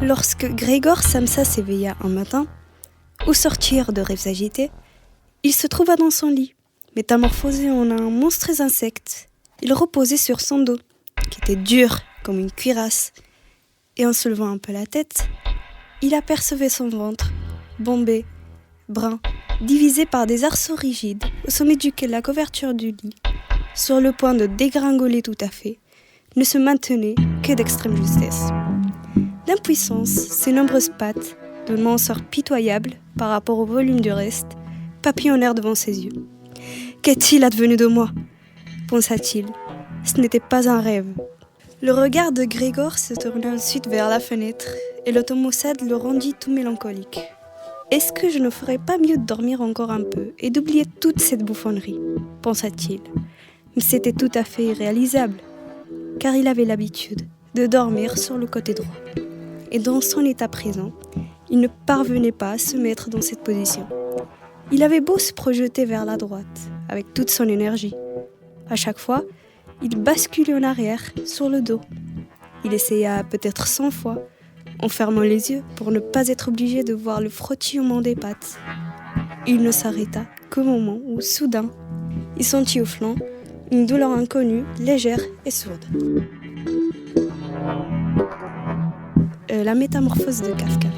Lorsque Grégor Samsa s'éveilla un matin, au sortir de rêves agités, il se trouva dans son lit, métamorphosé en un monstrueux insecte. Il reposait sur son dos, qui était dur comme une cuirasse, et en soulevant un peu la tête, il apercevait son ventre, bombé, brun, divisé par des arceaux rigides, au sommet duquel la couverture du lit, sur le point de dégringoler tout à fait, ne se maintenait que d'extrême justesse. D'impuissance, ses nombreuses pattes, d'un sort pitoyable par rapport au volume du reste, papillonnèrent devant ses yeux. « Qu'est-il advenu de moi ?» pensa-t-il. Ce n'était pas un rêve. Le regard de Grégor se tourna ensuite vers la fenêtre et l'automaussade le rendit tout mélancolique. « Est-ce que je ne ferais pas mieux de dormir encore un peu et d'oublier toute cette bouffonnerie ?» pensa-t-il. Mais c'était tout à fait irréalisable, car il avait l'habitude de dormir sur le côté droit. Et dans son état présent, il ne parvenait pas à se mettre dans cette position. Il avait beau se projeter vers la droite, avec toute son énergie. À chaque fois, il basculait en arrière, sur le dos. Il essaya peut-être 100 fois, en fermant les yeux pour ne pas être obligé de voir le frottillement des pattes. Il ne s'arrêta qu'au moment où, soudain, il sentit au flanc une douleur inconnue, légère et sourde. La métamorphose de Kafka.